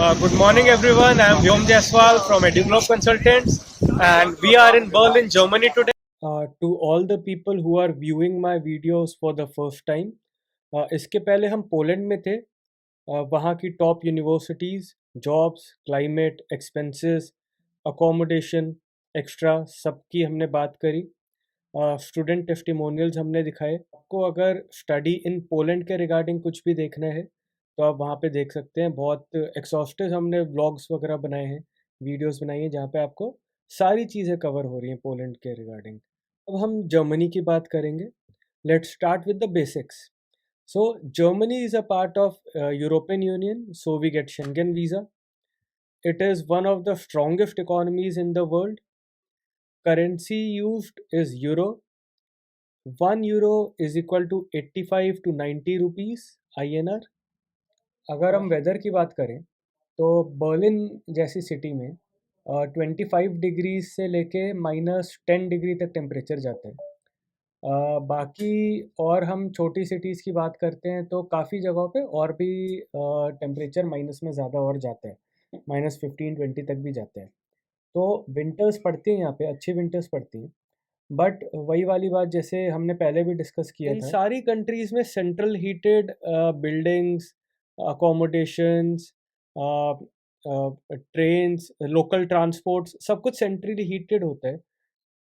Good morning, everyone. I'm Vyom Jaiswal from EduGlobe Consultants, and we are in Berlin, Germany today. To all the people who are viewing my videos for the first time, इसके पहले हम Poland में थे. वहाँ की top universities, jobs, climate, expenses, accommodation, extra सबकी हमने बात करी. स्टूडेंट टेस्टिमोनियल्स हमने दिखाए. आपको अगर स्टडी इन पोलैंड के रिगार्डिंग कुछ भी देखना है तो आप वहाँ पे देख सकते हैं. बहुत एक्सॉस्टिव हमने व्लॉग्स वगैरह बनाए हैं, वीडियोस बनाई हैं जहाँ पे आपको सारी चीज़ें कवर हो रही हैं पोलैंड के रिगार्डिंग. अब हम जर्मनी की बात करेंगे. Let's start with the basics. So Germany is a part of European Union, so we get Schengen visa. It is one of the strongest economies in the world. Currency used is euro. 1 euro is equal to 85 to 90 rupees INR. अगर हम weather की बात करें तो Berlin जैसी city में 25 degree से लेके -10 डिग्री तक टेम्परेचर जाता है. बाकी और हम छोटी सिटीज़ की बात करते हैं तो काफ़ी जगहों पे और भी टेम्परेचर माइनस में ज़्यादा और जाता है, -15-20 तक भी जाता है. तो विंटर्स पड़ती हैं यहाँ पे, अच्छी विंटर्स पड़ती हैं. बट वही वाली बात जैसे हमने पहले भी डिस्कस किया था, सारी कंट्रीज़ में central heated buildings, accommodations, trains, local transports, सब कुछ सेंट्रली हीटेड होता है.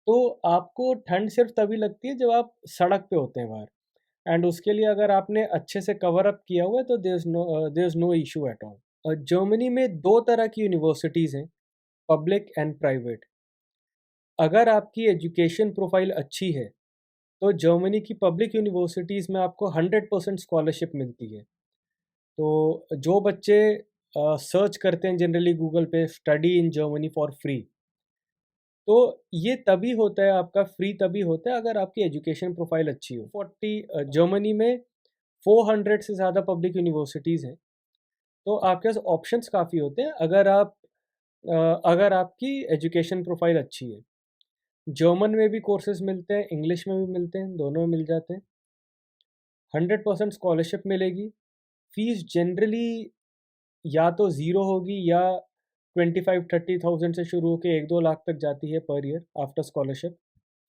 तो आपको ठंड सिर्फ तभी लगती है जब आप सड़क पे होते हैं बाहर. एंड उसके लिए अगर आपने अच्छे से कवर अप किया हुआ है तो there is no issue at all. Germany में दो तरह की यूनिवर्सिटीज़ हैं, पब्लिक एंड प्राइवेट. अगर आपकी एजुकेशन प्रोफाइल अच्छी है तो जर्मनी की पब्लिक यूनिवर्सिटीज़ में आपको 100% स्कॉलरशिप मिलती है. तो जो बच्चे सर्च करते हैं जनरली गूगल पे study in Germany for free, तो ये तभी होता है, आपका फ्री तभी होता है अगर आपकी एजुकेशन प्रोफाइल अच्छी हो. 40 जर्मनी में 400 से ज़्यादा पब्लिक यूनिवर्सिटीज़ हैं. तो आपके पास ऑप्शंस काफ़ी होते हैं अगर आपकी एजुकेशन प्रोफाइल अच्छी है. जर्मन में भी कोर्सेज मिलते हैं, इंग्लिश में भी मिलते हैं, दोनों में मिल जाते हैं. 100% स्कॉलरशिप मिलेगी. फीस जनरली या तो ज़ीरो होगी या 25-30,000 से शुरू होकर 1-2 लाख तक जाती है per year after scholarship.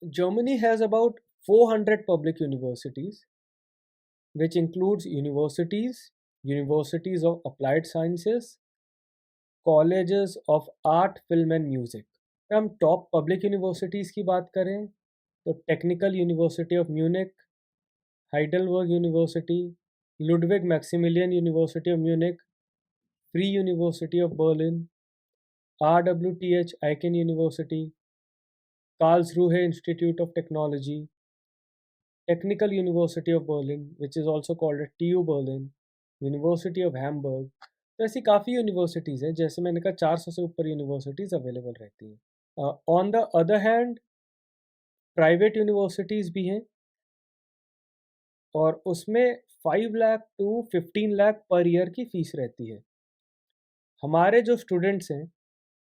Germany has about 400 public universities, which includes universities of applied sciences, colleges of art, film and music. हम टॉप पब्लिक यूनिवर्सिटीज़ की बात करें तो technical university of Munich, Heidelberg university, Ludwig Maximilian university of Munich, free university of Berlin, RWTH Aachen university, Karlsruhe institute of technology, Technical University of Berlin, which is also called a TU Berlin, University of Hamburg. तो ऐसी काफ़ी universities हैं, जैसे मैंने कहा 400 से ऊपर universities available रहती हैं. On the other hand private universities भी हैं और उसमें 5 lakh to 15 lakh per year की फ़ीस रहती है. हमारे जो स्टूडेंट्स हैं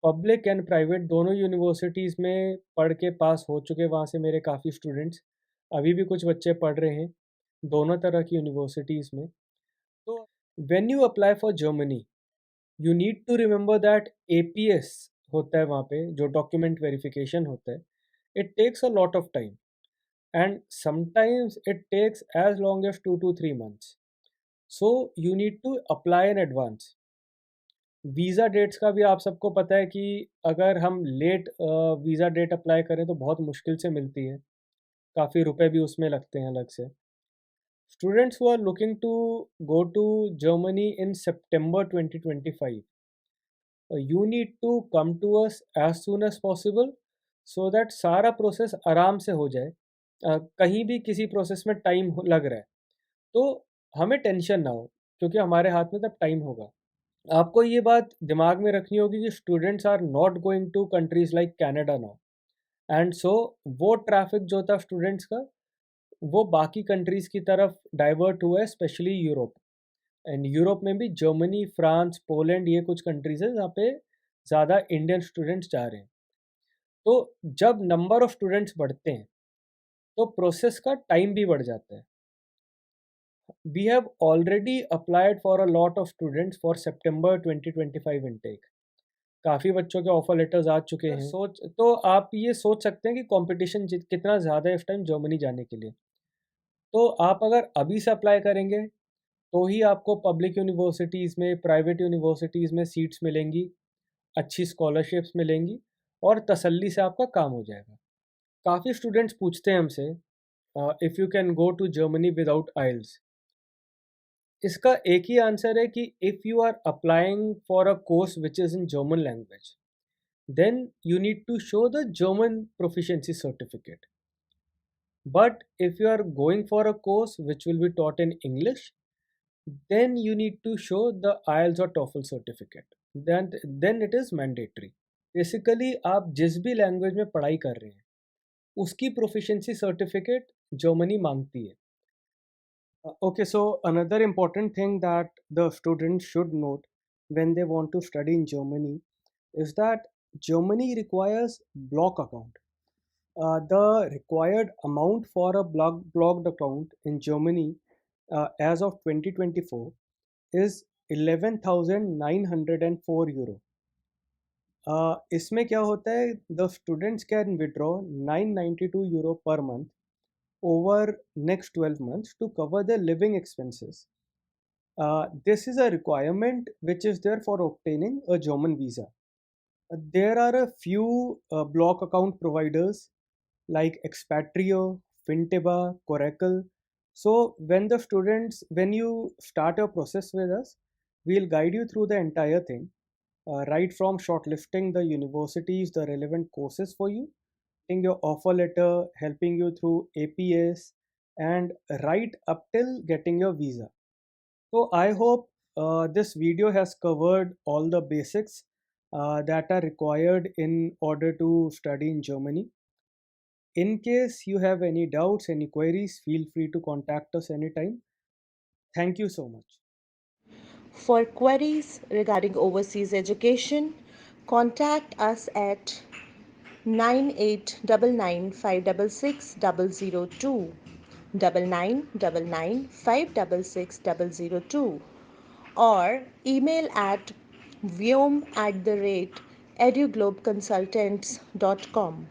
पब्लिक एंड प्राइवेट दोनों यूनिवर्सिटीज़ में पढ़ के पास हो चुके, वहाँ से मेरे काफ़ी स्टूडेंट्स, अभी भी कुछ बच्चे पढ़ रहे हैं दोनों तरह की यूनिवर्सिटीज़ में. तो when you apply for Germany you need to remember that APS होता है वहाँ पे, जो डॉक्यूमेंट वेरिफिकेशन होता है. It takes a lot of time and sometimes it takes as long as 2 to 3 months. So you need to apply in advance. Visa dates का भी आप सबको पता है कि अगर हम लेट वीज़ा डेट अप्लाई करें तो बहुत मुश्किल से मिलती है, काफ़ी रुपए भी उसमें लगते हैं अलग से. Students who are looking to go to Germany in September 2025, you need to come to us as soon as possible so that सारा प्रोसेस आराम से हो जाए. कहीं भी किसी प्रोसेस में टाइम लग रहा है तो हमें टेंशन ना हो, क्योंकि हमारे हाथ में तब टाइम होगा. आपको ये बात दिमाग में रखनी होगी कि students are not going to countries like Canada now. And so वो ट्रैफिक जो था स्टूडेंट्स का वो बाकी कंट्रीज़ की तरफ डाइवर्ट हुआ है, स्पेशली यूरोप. एंड यूरोप में भी जर्मनी, फ्रांस, पोलैंड, ये कुछ कंट्रीज़ हैं जहाँ पे ज़्यादा इंडियन स्टूडेंट्स जा रहे हैं. तो जब नंबर ऑफ़ स्टूडेंट्स बढ़ते हैं तो प्रोसेस का टाइम भी बढ़ जाता है. We have already applied for a lot of students for September 2025 intake. काफ़ी बच्चों के ऑफर लेटर्स आ चुके हैं। तो आप ये सोच सकते हैं कि कंपटीशन कितना ज़्यादा है इस टाइम जर्मनी जाने के लिए। तो आप अगर अभी से अप्लाई करेंगे तो ही आपको पब्लिक यूनिवर्सिटीज़ में, प्राइवेट यूनिवर्सिटीज़ में सीट्स मिलेंगी, अच्छी स्कॉलरशिप्स मिलेंगी और तसल्ली से आपका काम हो जाएगा। काफ़ी स्टूडेंट्स पूछते हैं हमसे if you can go to Germany without IELTS. इसका एक ही आंसर है कि if you are applying for a course which is in German language, then you need to show the German proficiency certificate. But if you are going for a course which will be taught in English, then you need to show the IELTS or TOEFL certificate. Then it is mandatory. Basically, आप जिस भी language में पढ़ाई कर रहे हैं उसकी proficiency certificate Germany मांगती है. Okay, so another important thing that the students should note when they want to study in Germany is that Germany requires block account. The required amount for a blocked account in Germany as of 2024 is 11,904 euro. इसमें क्या होता है, the students can withdraw 992 euro per month over next 12 months to cover their living expenses. This is a requirement which is there for obtaining a German visa. There are a few block account providers like Expatrio, Finteba, Coracle. So when you start a process with us, we'll guide you through the entire thing, right from shortlisting the universities, the relevant courses for you, getting your offer letter, helping you through APS, and right up till getting your visa. So I hope this video has covered all the basics that are required in order to study in Germany. In case you have any doubts, any queries, feel free to contact us anytime. Thank you so much. For queries regarding overseas education, contact us at 9899566002, 9999566002, or email at vyom@eduglobeconsultants.com.